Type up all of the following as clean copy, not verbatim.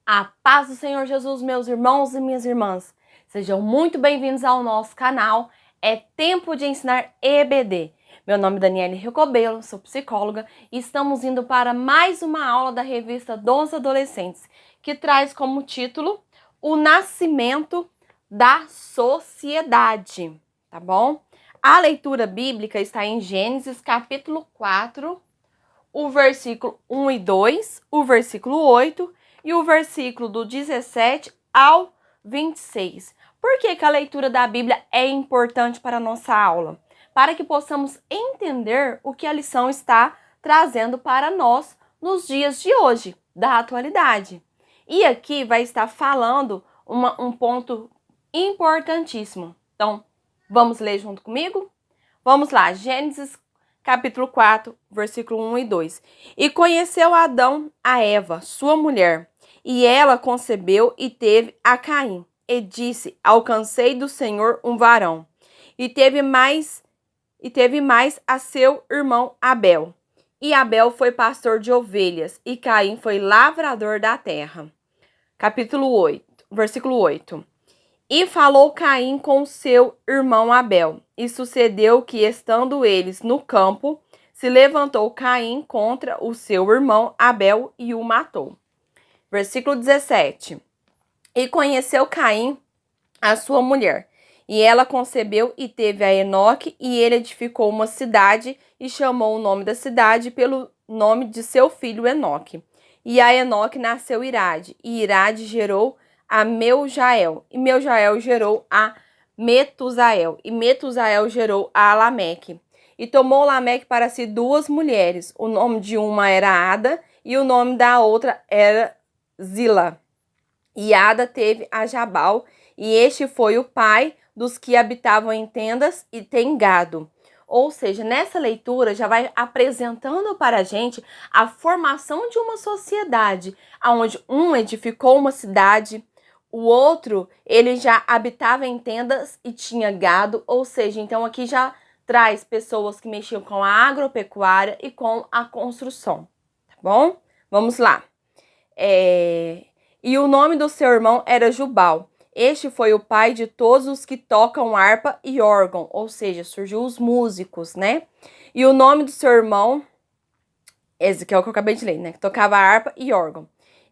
A paz do Senhor Jesus, meus irmãos e minhas irmãs. Sejam muito bem-vindos ao nosso canal. É tempo de ensinar EBD. Meu nome é Daniele Recobelo, sou psicóloga e estamos indo para mais uma aula da revista dos Adolescentes, que traz como título O Nascimento da Sociedade, tá bom? A leitura bíblica está em Gênesis capítulo 4, o versículo 1 e 2, o versículo 8 e o versículo do 17 ao 26. Por que a leitura da Bíblia é importante para a nossa aula? Para que possamos entender o que a lição está trazendo para nós nos dias de hoje, da atualidade. E aqui vai estar falando um ponto importantíssimo. Então, vamos ler junto comigo? Vamos lá, Gênesis capítulo 4, versículo 1 e 2. E conheceu Adão a Eva, sua mulher, e ela concebeu e teve a Caim, e disse: alcancei do Senhor um varão. E teve mais a seu irmão Abel. E Abel foi pastor de ovelhas, e Caim foi lavrador da terra. Capítulo 8, versículo 8. E falou Caim com seu irmão Abel. E sucedeu que, estando eles no campo, se levantou Caim contra o seu irmão Abel e o matou. Versículo 17. E conheceu Caim a sua mulher, e ela concebeu e teve a Enoque, e ele edificou uma cidade e chamou o nome da cidade pelo nome de seu filho Enoque. E a Enoque nasceu Irade, e Irade gerou a Meujael, e Meujael gerou a Metusael, e Metusael gerou a Lameque. E tomou Lameque para si duas mulheres, o nome de uma era Ada, e o nome da outra era Zila. E Ada teve a Jabal, e este foi o pai dos que habitavam em tendas e tem gado. Ou seja, nessa leitura já vai apresentando para a gente a formação de uma sociedade, onde um edificou uma cidade, o outro ele já habitava em tendas e tinha gado, ou seja, então aqui já traz pessoas que mexiam com a agropecuária e com a construção, tá bom? Vamos lá. E o nome do seu irmão era Jubal. Este foi o pai de todos os que tocam harpa e órgão, ou seja, surgiu os músicos, né? E o nome do seu irmão, esse que é o que eu acabei de ler, né? Que tocava harpa e órgão.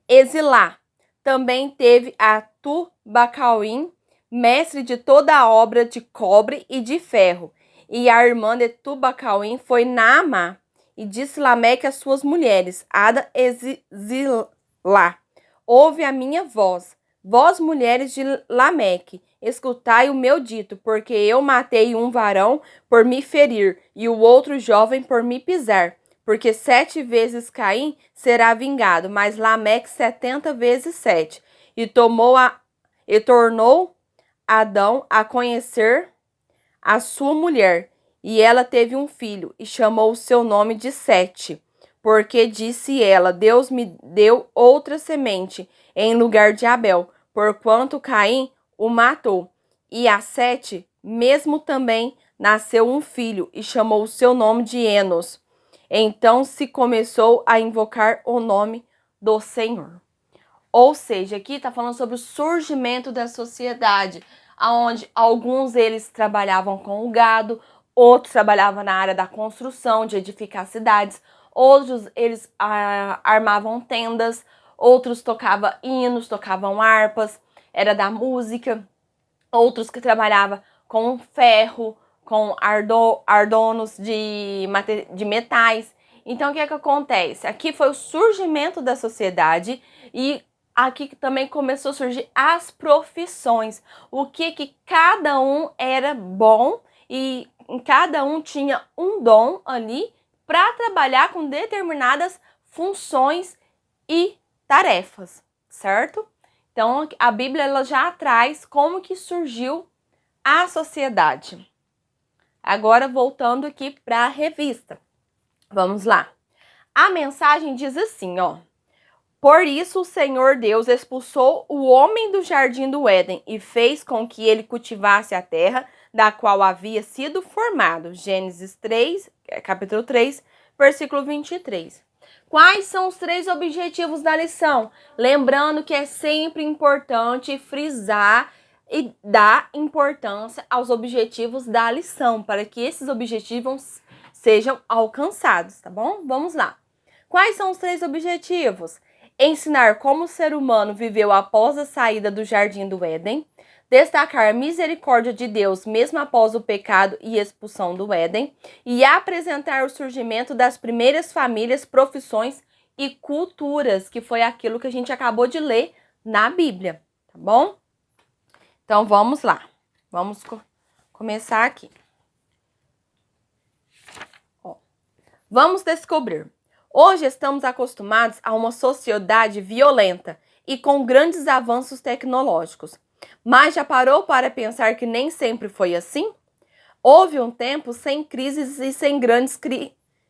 Exilá. Também teve a Tubacauim, mestre de toda a obra de cobre e de ferro. E a irmã de Tubacauim foi Naamá. E disse Lameque às suas mulheres, Ada e Zilá: ouve a minha voz, vós mulheres de Lameque, escutai o meu dito, porque eu matei um varão por me ferir, e o outro jovem por me pisar. Porque 7 vezes Caim será vingado, mas Lameque 70 vezes 7. E tornou Adão a conhecer a sua mulher, e ela teve um filho, e chamou o seu nome de Sete. Porque disse ela, Deus me deu outra semente em lugar de Abel, porquanto Caim o matou. E a Sete mesmo também nasceu um filho, e chamou o seu nome de Enos. Então se começou a invocar o nome do Senhor. Ou seja, aqui está falando sobre o surgimento da sociedade, onde alguns eles trabalhavam com o gado, outros trabalhavam na área da construção, de edificar cidades, outros eles armavam tendas, outros tocavam hinos, tocavam harpas, era da música, outros que trabalhavam com ferro, com ardonos de metais. Então, o que acontece? Aqui foi o surgimento da sociedade e aqui também começou a surgir as profissões. O que cada um era bom e cada um tinha um dom ali para trabalhar com determinadas funções e tarefas, certo? Então, a Bíblia ela já traz como que surgiu a sociedade. Agora, voltando aqui para a revista. Vamos lá. A mensagem diz assim, ó. Por isso o Senhor Deus expulsou o homem do jardim do Éden e fez com que ele cultivasse a terra da qual havia sido formado. Gênesis 3, capítulo 3, versículo 23. Quais são os 3 objetivos da lição? Lembrando que é sempre importante frisar e dar importância aos objetivos da lição, para que esses objetivos sejam alcançados, tá bom? Vamos lá. Quais são os 3 objetivos? Ensinar como o ser humano viveu após a saída do Jardim do Éden, destacar a misericórdia de Deus mesmo após o pecado e expulsão do Éden, e apresentar o surgimento das primeiras famílias, profissões e culturas, que foi aquilo que a gente acabou de ler na Bíblia, tá bom? Então, vamos lá. Vamos começar aqui. Ó, vamos descobrir. Hoje estamos acostumados a uma sociedade violenta e com grandes avanços tecnológicos. Mas já parou para pensar que nem sempre foi assim? Houve um tempo sem crises e sem grandes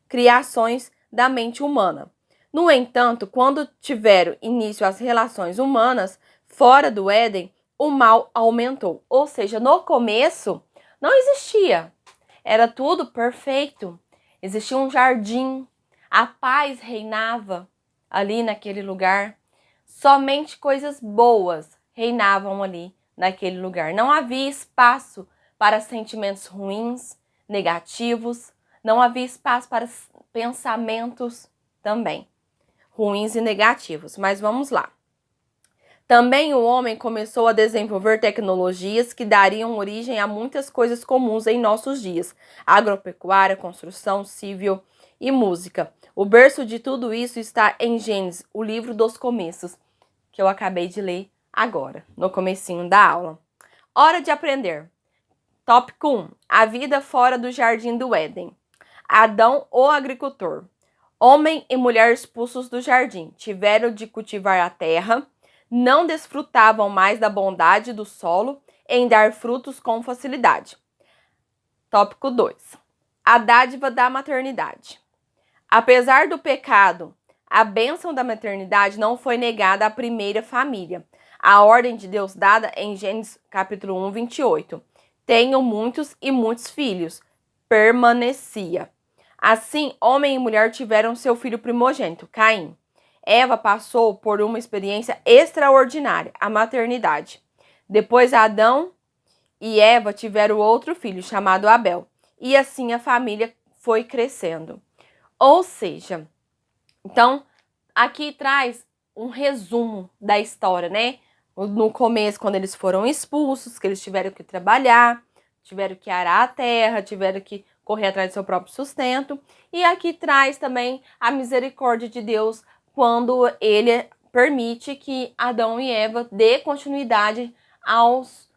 criações da mente humana. No entanto, quando tiveram início as relações humanas fora do Éden, o mal aumentou. Ou seja, no começo não existia. Era tudo perfeito. Existia um jardim, a paz reinava ali naquele lugar. Somente coisas boas reinavam ali naquele lugar. Não havia espaço para sentimentos ruins, negativos. Não havia espaço para pensamentos também ruins e negativos. Mas vamos lá. Também o homem começou a desenvolver tecnologias que dariam origem a muitas coisas comuns em nossos dias: agropecuária, construção civil e música. O berço de tudo isso está em Gênesis, o livro dos começos, que eu acabei de ler agora, no comecinho da aula. Hora de aprender. Tópico 1. A vida fora do Jardim do Éden. Adão, o agricultor. Homem e mulher expulsos do jardim, tiveram de cultivar a terra, não desfrutavam mais da bondade do solo em dar frutos com facilidade. Tópico 2. A dádiva da maternidade. Apesar do pecado, a bênção da maternidade não foi negada à primeira família. A ordem de Deus dada em Gênesis capítulo 1, 28. Tenham muitos e muitos filhos. Permanecia. Assim, homem e mulher tiveram seu filho primogênito, Caim. Eva passou por uma experiência extraordinária, a maternidade. Depois, Adão e Eva tiveram outro filho, chamado Abel. E assim a família foi crescendo. Ou seja, então, aqui traz um resumo da história, né? No começo, quando eles foram expulsos, que eles tiveram que trabalhar, tiveram que arar a terra, tiveram que correr atrás do seu próprio sustento. E aqui traz também a misericórdia de Deus quando ele permite que Adão e Eva dê continuidade aos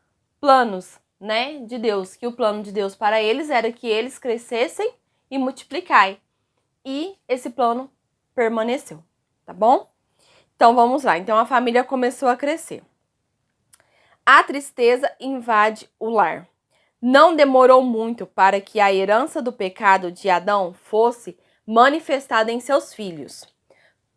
planos, né, de Deus. Que o plano de Deus para eles era que eles crescessem e multiplicassem. E esse plano permaneceu, tá bom? Então vamos lá. Então a família começou a crescer. A tristeza invade o lar. Não demorou muito para que a herança do pecado de Adão fosse manifestada em seus filhos.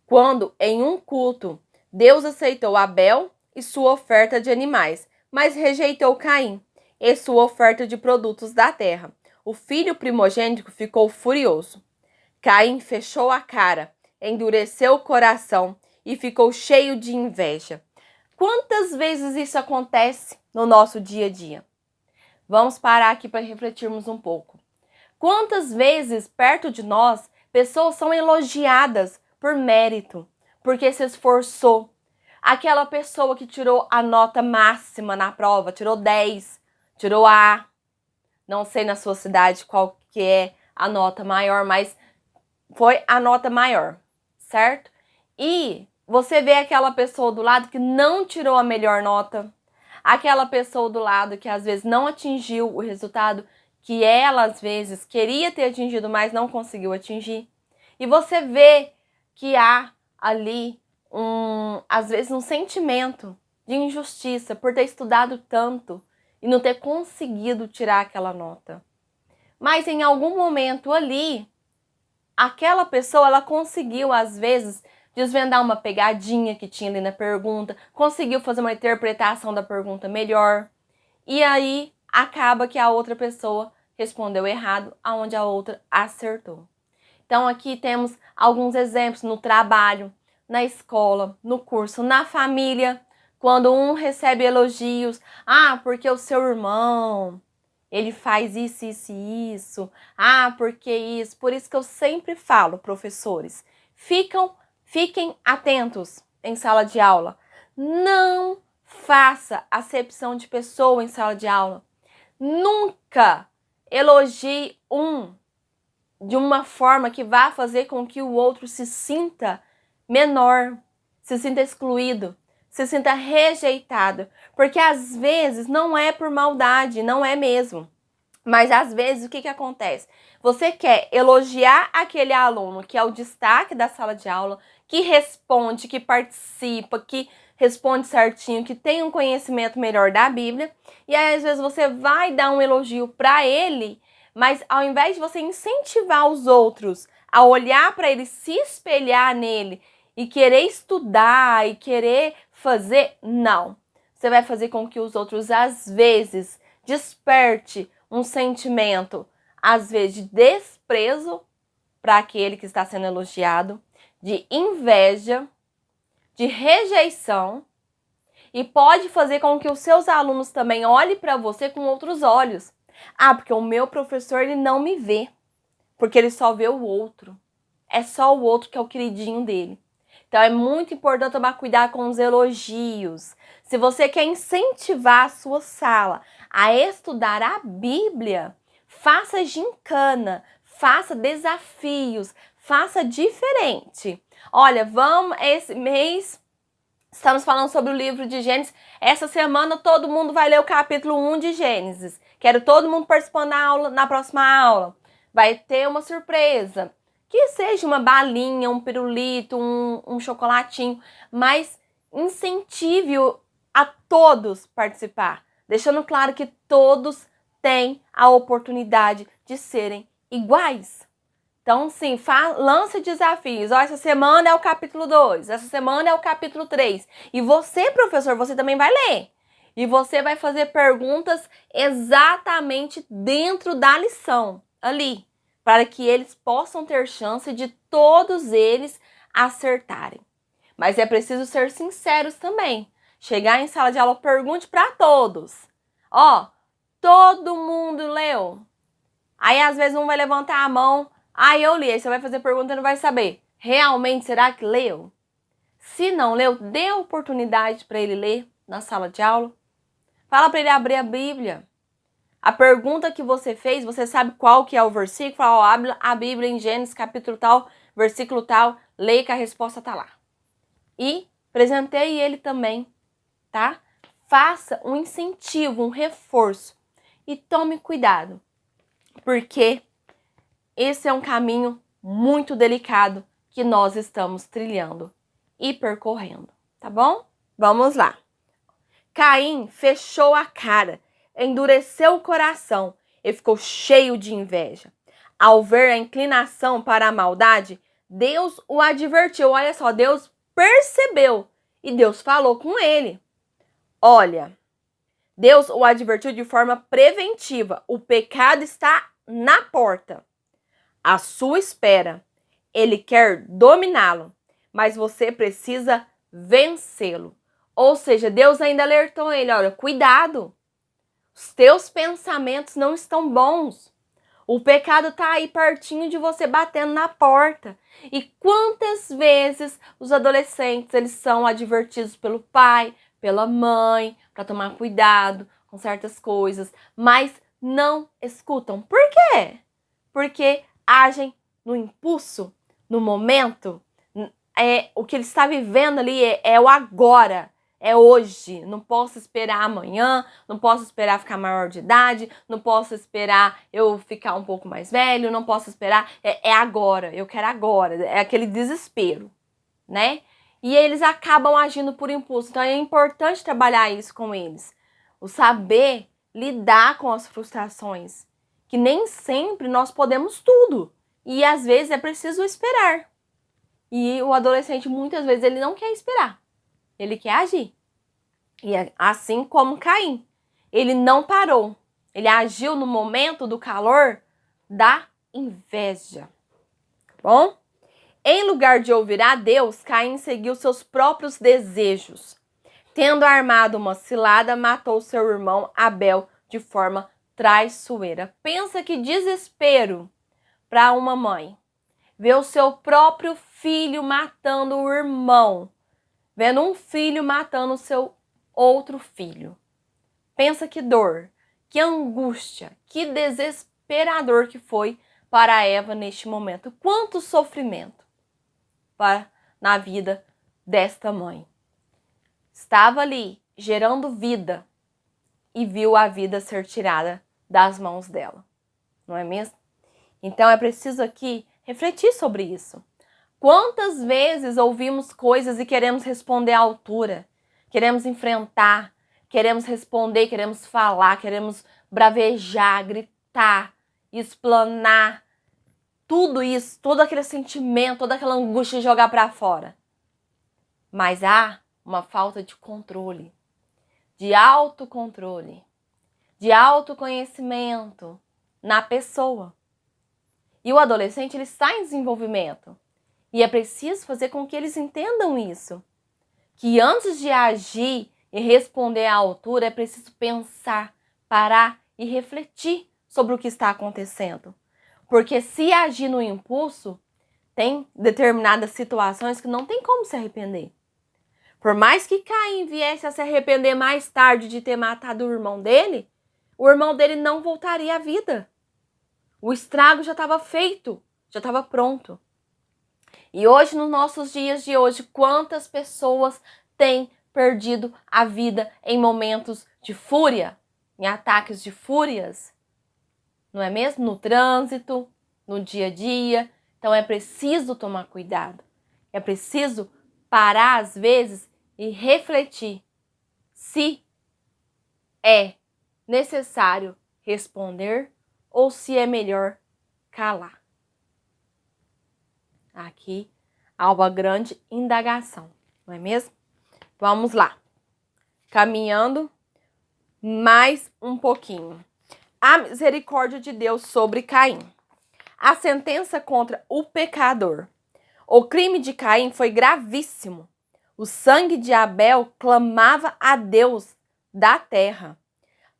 Quando, em um culto, Deus aceitou Abel e sua oferta de animais, mas rejeitou Caim e sua oferta de produtos da terra. O filho primogênito ficou furioso. Caim fechou a cara, endureceu o coração e ficou cheio de inveja. Quantas vezes isso acontece no nosso dia a dia? Vamos parar aqui para refletirmos um pouco. Quantas vezes perto de nós pessoas são elogiadas por mérito, porque se esforçou? Aquela pessoa que tirou a nota máxima na prova, tirou 10, tirou A. Não sei na sua cidade qual que é a nota maior, mas foi a nota maior, certo? E você vê aquela pessoa do lado que não tirou a melhor nota, aquela pessoa do lado que às vezes não atingiu o resultado que ela às vezes queria ter atingido, mas não conseguiu atingir. E você vê que há ali às vezes um sentimento de injustiça por ter estudado tanto e não ter conseguido tirar aquela nota. Mas em algum momento ali, aquela pessoa, ela conseguiu, às vezes, desvendar uma pegadinha que tinha ali na pergunta, conseguiu fazer uma interpretação da pergunta melhor, e aí acaba que a outra pessoa respondeu errado, aonde a outra acertou. Então aqui temos alguns exemplos no trabalho, na escola, no curso, na família, quando um recebe elogios, porque o seu irmão, ele faz isso, isso e isso, porque isso. Por isso que eu sempre falo, professores, fiquem atentos em sala de aula. Não faça acepção de pessoa em sala de aula. Nunca elogie de uma forma que vá fazer com que o outro se sinta menor, se sinta excluído, se sinta rejeitado. Porque às vezes não é por maldade, não é mesmo. Mas às vezes o que acontece? Você quer elogiar aquele aluno que é o destaque da sala de aula, que responde, que participa, que responde certinho, que tem um conhecimento melhor da Bíblia, e aí às vezes você vai dar um elogio para ele, mas ao invés de você incentivar os outros a olhar para ele, se espelhar nele e querer estudar e querer fazer, não. Você vai fazer com que os outros às vezes desperte um sentimento, às vezes, de desprezo para aquele que está sendo elogiado, de inveja, de rejeição, e pode fazer com que os seus alunos também olhem para você com outros olhos. Porque o meu professor, ele não me vê, porque ele só vê o outro. É só o outro que é o queridinho dele. Então é muito importante tomar cuidado com os elogios. Se você quer incentivar a sua sala a estudar a Bíblia, faça gincana, faça desafios, faça diferente. Olha, esse mês estamos falando sobre o livro de Gênesis. Essa semana todo mundo vai ler o capítulo 1 de Gênesis. Quero todo mundo participando na próxima aula. Vai ter uma surpresa. Que seja uma balinha, um pirulito, um chocolatinho, mas incentive a todos participar, deixando claro que todos têm a oportunidade de serem iguais. Então, sim, lance desafios. Essa semana é o capítulo 2, essa semana é o capítulo 3. E você, professor, você também vai ler. E você vai fazer perguntas exatamente dentro da lição, ali, para que eles possam ter chance de todos eles acertarem. Mas é preciso ser sinceros também. Chegar em sala de aula, pergunte para todos. Todo mundo leu? Aí, às vezes, um vai levantar a mão. Eu li. Aí você vai fazer pergunta e não vai saber. Realmente, será que leu? Se não leu, dê a oportunidade para ele ler na sala de aula. Fala para ele abrir a Bíblia. A pergunta que você fez, você sabe qual que é o versículo? Fala, abre a Bíblia em Gênesis, capítulo tal, versículo tal, leia que a resposta está lá. E presenteie ele também, tá? Faça um incentivo, um reforço. E tome cuidado, porque esse é um caminho muito delicado que nós estamos trilhando e percorrendo, tá bom? Vamos lá. Caim fechou a cara, endureceu o coração e ficou cheio de inveja. Ao ver a inclinação para a maldade, Deus o advertiu. Olha só, Deus percebeu e Deus falou com ele. Olha, Deus o advertiu de forma preventiva. O pecado está na porta, à sua espera. Ele quer dominá-lo, mas você precisa vencê-lo. Ou seja, Deus ainda alertou ele, olha, cuidado, os teus pensamentos não estão bons. O pecado está aí pertinho de você, batendo na porta. E quantas vezes os adolescentes eles são advertidos pelo pai, pela mãe, para tomar cuidado com certas coisas, mas não escutam. Por quê? Porque agem no impulso, no momento. O que ele está vivendo ali é o agora. É hoje, não posso esperar amanhã, não posso esperar ficar maior de idade, não posso esperar eu ficar um pouco mais velho, não posso esperar, é agora, eu quero agora, é aquele desespero, né? E eles acabam agindo por impulso, então é importante trabalhar isso com eles, o saber lidar com as frustrações, que nem sempre nós podemos tudo, e às vezes é preciso esperar. E o adolescente, muitas vezes, ele não quer esperar. Ele quer agir. E assim como Caim. Ele não parou. Ele agiu no momento do calor da inveja. bom? Em lugar de ouvir a Deus, Caim seguiu seus próprios desejos. Tendo armado uma cilada, matou seu irmão Abel de forma traiçoeira. Pensa que desespero para uma mãe. Ver o seu próprio filho matando o irmão. Vendo um filho matando o seu outro filho. Pensa que dor, que angústia, que desesperador que foi para Eva neste momento. Quanto sofrimento na vida desta mãe. Estava ali, gerando vida, e viu a vida ser tirada das mãos dela. Não é mesmo? Então é preciso aqui refletir sobre isso. Quantas vezes ouvimos coisas e queremos responder à altura, queremos enfrentar, queremos responder, queremos falar, queremos bravejar, gritar, explanar, tudo isso, todo aquele sentimento, toda aquela angústia de jogar para fora. Mas há uma falta de controle, de autocontrole, de autoconhecimento na pessoa. E o adolescente, ele está em desenvolvimento. E é preciso fazer com que eles entendam isso. Que antes de agir e responder à altura, é preciso pensar, parar e refletir sobre o que está acontecendo. Porque se agir no impulso, tem determinadas situações que não tem como se arrepender. Por mais que Caim viesse a se arrepender mais tarde de ter matado o irmão dele não voltaria à vida. O estrago já estava feito, já estava pronto. E hoje, nos nossos dias de hoje, quantas pessoas têm perdido a vida em momentos de fúria, em ataques de fúrias? Não é mesmo? No trânsito, no dia a dia. Então é preciso tomar cuidado. É preciso parar às vezes e refletir se é necessário responder ou se é melhor calar. Aqui há uma grande indagação, não é mesmo? Vamos lá. Caminhando mais um pouquinho. A misericórdia de Deus sobre Caim. A sentença contra o pecador. O crime de Caim foi gravíssimo. O sangue de Abel clamava a Deus da terra.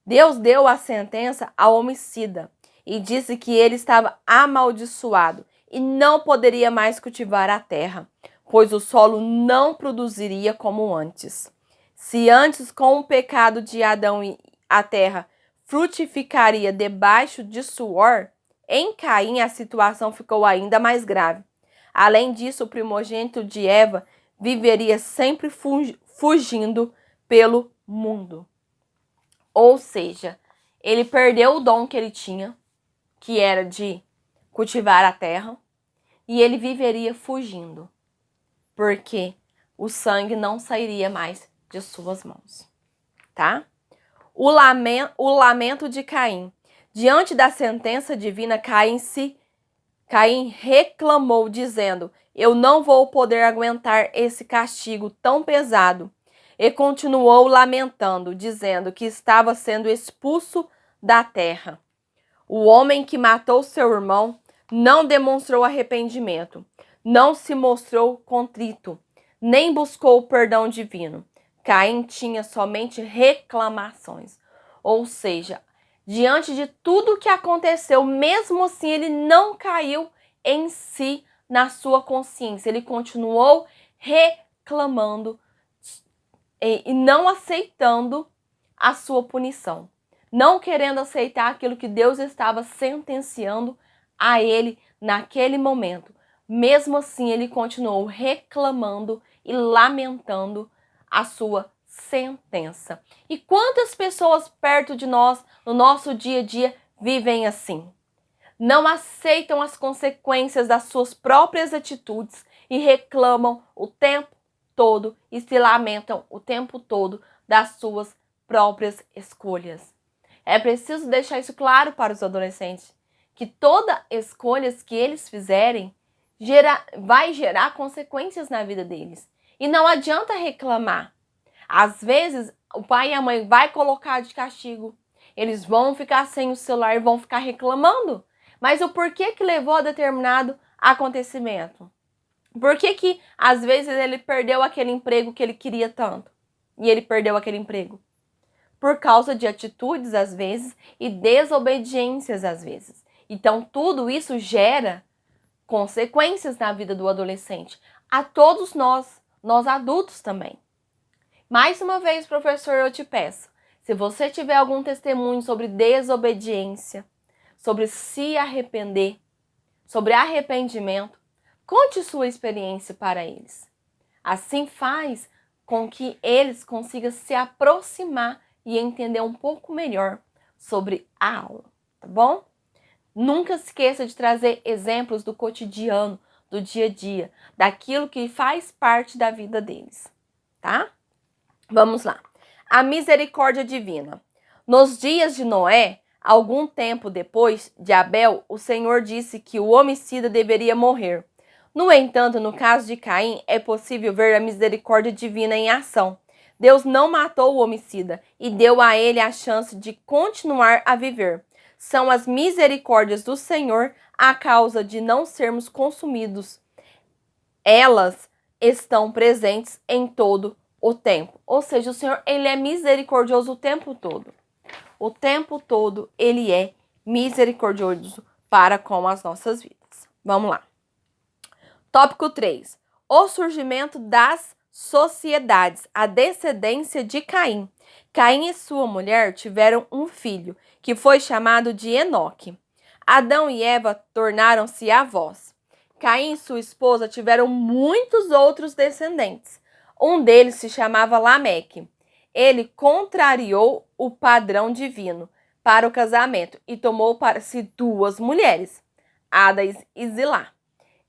Deus deu a sentença ao homicida e disse que ele estava amaldiçoado e não poderia mais cultivar a terra, pois o solo não produziria como antes. Se antes, com o pecado de Adão, a terra frutificaria debaixo de suor, em Caim a situação ficou ainda mais grave. Além disso, o primogênito de Eva viveria sempre fugindo pelo mundo. Ou seja, ele perdeu o dom que ele tinha, que era de cultivar a terra, e ele viveria fugindo, porque o sangue não sairia mais de suas mãos, tá? O lamento de Caim. Diante da sentença divina, Caim reclamou, dizendo: eu não vou poder aguentar esse castigo tão pesado. E continuou lamentando, dizendo que estava sendo expulso da terra. O homem que matou seu irmão não demonstrou arrependimento, não se mostrou contrito, nem buscou o perdão divino. Caim tinha somente reclamações. Ou seja, diante de tudo o que aconteceu, mesmo assim ele não caiu em si, na sua consciência. Ele continuou reclamando e não aceitando a sua punição. Não querendo aceitar aquilo que Deus estava sentenciando a ele naquele momento. Mesmo assim, ele continuou reclamando e lamentando a sua sentença. E quantas pessoas perto de nós, no nosso dia a dia, vivem assim? Não aceitam as consequências das suas próprias atitudes e reclamam o tempo todo e se lamentam o tempo todo das suas próprias escolhas. É preciso deixar isso claro para os adolescentes, que toda escolha que eles fizerem vai gerar consequências na vida deles. E não adianta reclamar. Às vezes, o pai e a mãe vai colocar de castigo. Eles vão ficar sem o celular e vão ficar reclamando. Mas o porquê que levou a determinado acontecimento? Por que que às vezes ele perdeu aquele emprego que ele queria tanto? E ele perdeu aquele emprego? Por causa de atitudes às vezes e desobediências às vezes. Então tudo isso gera consequências na vida do adolescente. A todos nós adultos também. Mais uma vez, professor, eu te peço, se você tiver algum testemunho sobre desobediência, sobre se arrepender, sobre arrependimento, conte sua experiência para eles. Assim faz com que eles consigam se aproximar e entender um pouco melhor sobre a aula, tá bom? Nunca esqueça de trazer exemplos do cotidiano, do dia a dia, daquilo que faz parte da vida deles, tá? Vamos lá. A misericórdia divina. Nos dias de Noé, algum tempo depois de Abel, o Senhor disse que o homicida deveria morrer. No entanto, no caso de Caim, é possível ver a misericórdia divina em ação. Deus não matou o homicida e deu a ele a chance de continuar a viver. São as misericórdias do Senhor a causa de não sermos consumidos. Elas estão presentes em todo o tempo. Ou seja, o Senhor, ele é misericordioso o tempo todo. O tempo todo ele é misericordioso para com as nossas vidas. Vamos lá. Tópico 3. O surgimento das sociedades, a descendência de Caim. Caim e sua mulher tiveram um filho, que foi chamado de Enoque. Adão e Eva tornaram-se avós. Caim e sua esposa tiveram muitos outros descendentes. Um deles se chamava Lameque. Ele contrariou o padrão divino para o casamento e tomou para si 2 mulheres, Ada e Zilá.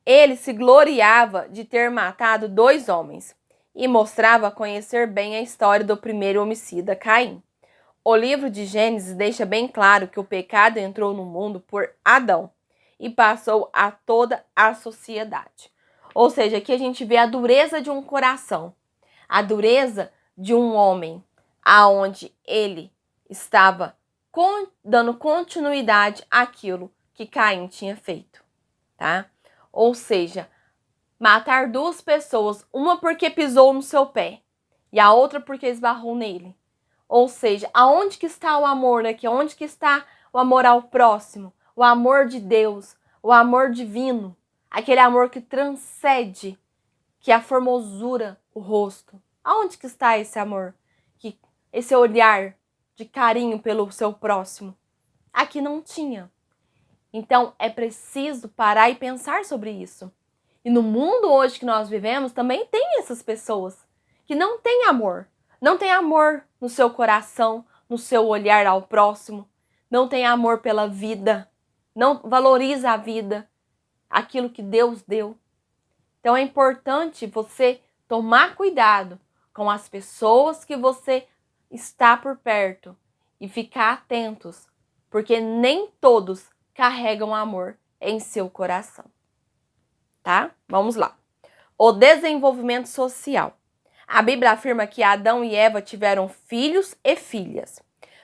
Ele se gloriava de ter matado 2 homens e mostrava conhecer bem a história do primeiro homicida, Caim. O livro de Gênesis deixa bem claro que o pecado entrou no mundo por Adão e passou a toda a sociedade. Ou seja, aqui a gente vê a dureza de um coração, a dureza de um homem, aonde ele estava dando continuidade àquilo que Caim tinha feito, tá? Ou seja, matar 2 pessoas, uma porque pisou no seu pé e a outra porque esbarrou nele. Ou seja, aonde que está o amor aqui? Onde que está o amor ao próximo? O amor de Deus, o amor divino, aquele amor que transcende, que é a formosura, o rosto. Aonde que está esse amor? Esse olhar de carinho pelo seu próximo? Aqui não tinha. Então, é preciso parar e pensar sobre isso. E no mundo hoje que nós vivemos, também tem essas pessoas que não têm amor. Não tem amor no seu coração, no seu olhar ao próximo. Não tem amor pela vida. Não valoriza a vida, aquilo que Deus deu. Então, é importante você tomar cuidado com as pessoas que você está por perto e ficar atentos, porque nem todos carregam amor em seu coração, tá? Vamos lá. O desenvolvimento social. A Bíblia afirma que Adão e Eva tiveram filhos e filhas.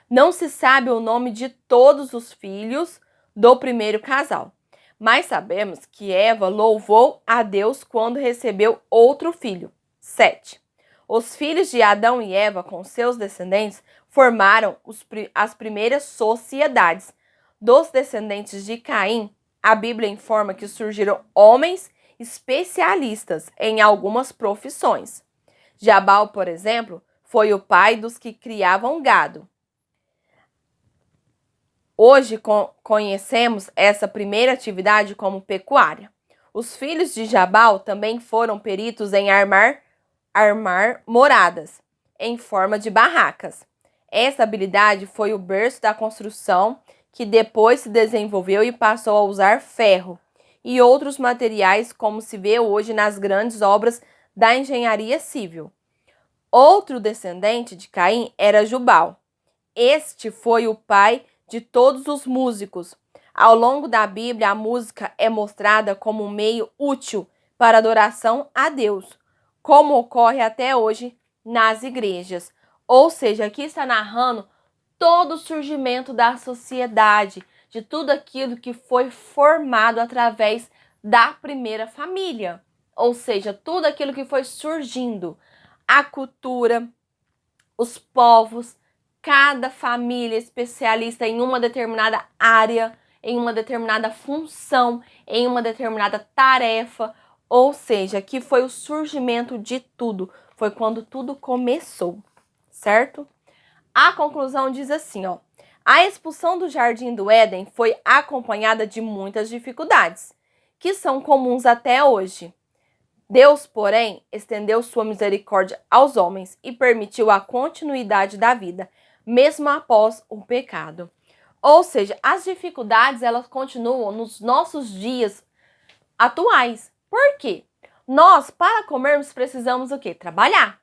Não se sabe o nome de todos os filhos do primeiro casal, mas sabemos que Eva louvou a Deus quando recebeu outro filho, Sete. Os filhos de Adão e Eva, com seus descendentes, formaram as primeiras sociedades. Dos descendentes de Caim, a Bíblia informa que surgiram homens especialistas em algumas profissões. Jabal, por exemplo, foi o pai dos que criavam gado. Hoje conhecemos essa primeira atividade como pecuária. Os filhos de Jabal também foram peritos em armar moradas em forma de barracas. Essa habilidade foi o berço da construção, que depois se desenvolveu e passou a usar ferro e outros materiais, como se vê hoje nas grandes obras da engenharia civil. Outro descendente de Caim era Jubal. Este foi o pai de todos os músicos. Ao longo da Bíblia, a música é mostrada como um meio útil para adoração a Deus, como ocorre até hoje nas igrejas. Ou seja, aqui está narrando todo o surgimento da sociedade, de tudo aquilo que foi formado através da primeira família. Ou seja, tudo aquilo que foi surgindo, a cultura, os povos, cada família especialista em uma determinada área, em uma determinada função, em uma determinada tarefa, ou seja, que foi o surgimento de tudo, foi quando tudo começou, certo? A conclusão diz assim, ó: a expulsão do Jardim do Éden foi acompanhada de muitas dificuldades, que são comuns até hoje. Deus, porém, estendeu sua misericórdia aos homens e permitiu a continuidade da vida, mesmo após o pecado. Ou seja, as dificuldades, elas continuam nos nossos dias atuais. Por quê? Nós, para comermos, precisamos o quê? Trabalhar.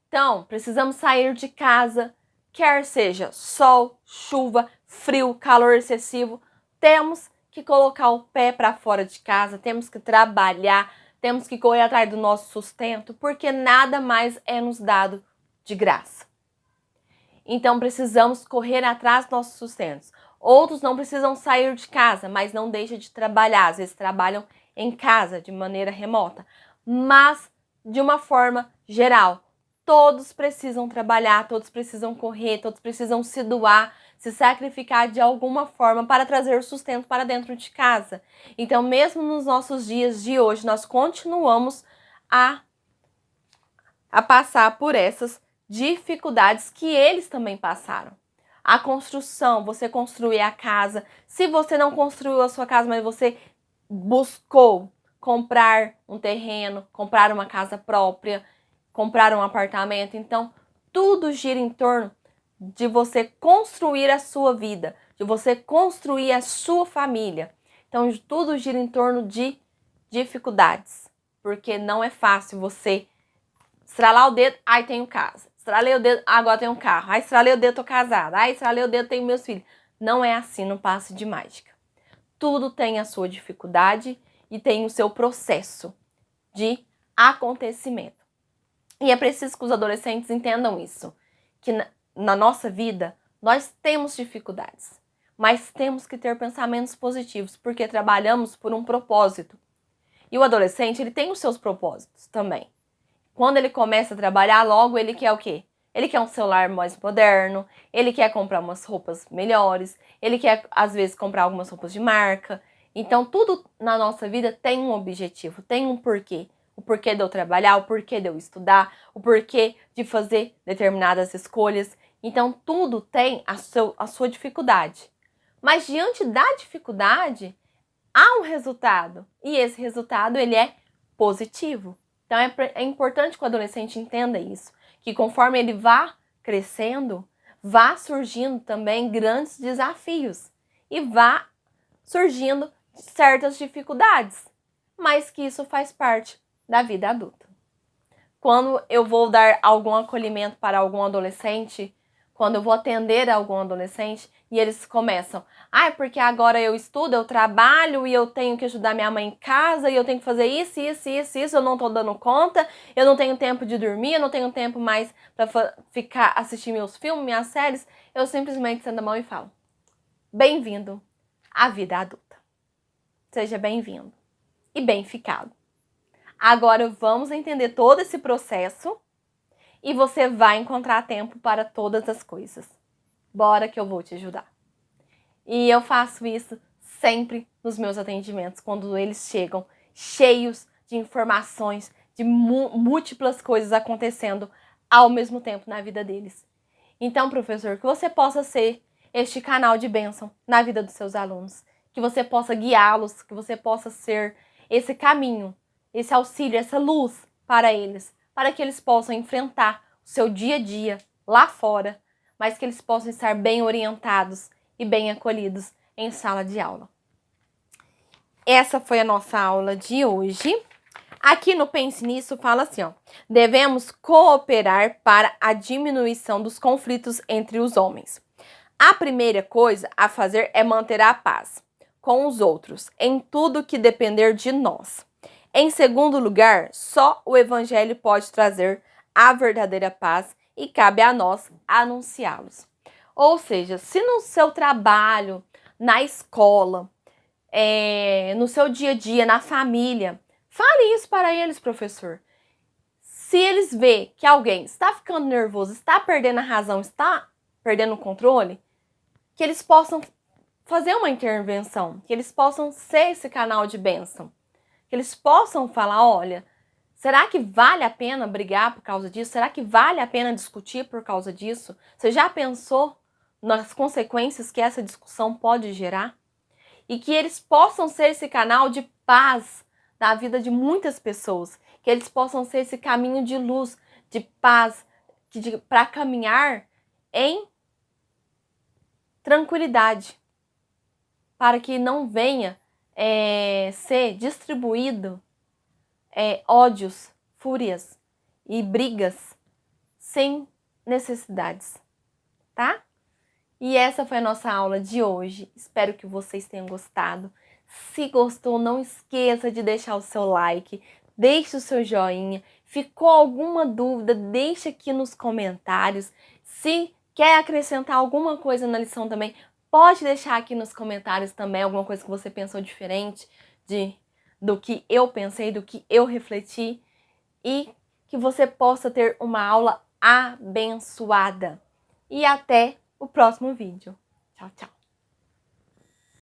Então, precisamos sair de casa, quer seja sol, chuva, frio, calor excessivo, temos que colocar o pé para fora de casa, temos que trabalhar, temos que correr atrás do nosso sustento, porque nada mais é nos dado de graça. Então precisamos correr atrás dos nossos sustentos. Outros não precisam sair de casa, mas não deixam de trabalhar. Às vezes trabalham em casa, de maneira remota. Mas, de uma forma geral, todos precisam trabalhar, todos precisam correr, todos precisam se doar, se sacrificar de alguma forma para trazer sustento para dentro de casa. Então, mesmo nos nossos dias de hoje, nós continuamos a passar por essas dificuldades que eles também passaram. A construção, você construir a casa. Se você não construiu a sua casa, mas você buscou comprar um terreno, comprar uma casa própria, comprar um apartamento, então tudo gira em torno de você construir a sua vida, de você construir a sua família. Então tudo gira em torno de dificuldades, porque não é fácil você estralar o dedo, ai, tenho casa. Estralei o dedo, agora tenho um carro. Ai, estralei o dedo, tô casada. Ai, estralei o dedo, tenho meus filhos. Não é assim no passe de mágica. Tudo tem a sua dificuldade e tem o seu processo de acontecimento. E é preciso que os adolescentes entendam isso, que na nossa vida nós temos dificuldades, mas temos que ter pensamentos positivos, porque trabalhamos por um propósito. E o adolescente, ele tem os seus propósitos também. Quando ele começa a trabalhar, logo ele quer o quê? Ele quer um celular mais moderno, ele quer comprar umas roupas melhores, ele quer, às vezes, comprar algumas roupas de marca. Então, tudo na nossa vida tem um objetivo, tem um porquê. O porquê de eu trabalhar, o porquê de eu estudar, o porquê de fazer determinadas escolhas. Então, tudo tem a sua dificuldade. Mas, diante da dificuldade, há um resultado. E esse resultado, ele é positivo. Então, é importante que o adolescente entenda isso, que conforme ele vá crescendo, vá surgindo também grandes desafios e vá surgindo certas dificuldades, mas que isso faz parte da vida adulta. Quando eu vou dar algum acolhimento para algum adolescente, quando eu vou atender algum adolescente e eles começam, porque agora eu estudo, eu trabalho e eu tenho que ajudar minha mãe em casa e eu tenho que fazer isso, eu não tô dando conta, eu não tenho tempo de dormir, eu não tenho tempo mais para ficar assistir meus filmes, minhas séries, eu simplesmente sento a mão e falo: bem-vindo à vida adulta. Seja bem-vindo e bem ficado. Agora vamos entender todo esse processo e você vai encontrar tempo para todas as coisas. Bora que eu vou te ajudar. E eu faço isso sempre nos meus atendimentos, quando eles chegam cheios de informações, de múltiplas coisas acontecendo ao mesmo tempo na vida deles. Então, professor, que você possa ser este canal de bênção na vida dos seus alunos, que você possa guiá-los, que você possa ser esse caminho, esse auxílio, essa luz para eles, para que eles possam enfrentar o seu dia a dia lá fora, mas que eles possam estar bem orientados e bem acolhidos em sala de aula. Essa foi a nossa aula de hoje. Aqui no Pense Nisso fala assim, devemos cooperar para a diminuição dos conflitos entre os homens. A primeira coisa a fazer é manter a paz com os outros, em tudo que depender de nós. Em segundo lugar, só o Evangelho pode trazer a verdadeira paz e cabe a nós anunciá-los. Ou seja, se no seu trabalho, na escola, no seu dia a dia, na família. Fale isso para eles, professor. Se eles verem que alguém está ficando nervoso, está perdendo a razão, está perdendo o controle, que eles possam fazer uma intervenção, que eles possam ser esse canal de bênção, que eles possam falar, olha, será que vale a pena brigar por causa disso? Será que vale a pena discutir por causa disso? Você já pensou nas consequências que essa discussão pode gerar? E que eles possam ser esse canal de paz na vida de muitas pessoas, que eles possam ser esse caminho de luz, de paz, para caminhar em tranquilidade, para que não venha ser distribuído ódios, fúrias e brigas sem necessidades, tá? E essa foi a nossa aula de hoje. Espero que vocês tenham gostado. Se gostou, não esqueça de deixar o seu like, deixe o seu joinha. Ficou alguma dúvida, deixe aqui nos comentários. Se quer acrescentar alguma coisa na lição também, pode deixar aqui nos comentários também alguma coisa que você pensou diferente do que eu pensei, do que eu refleti. E que você possa ter uma aula abençoada. E até o próximo vídeo. Tchau, tchau.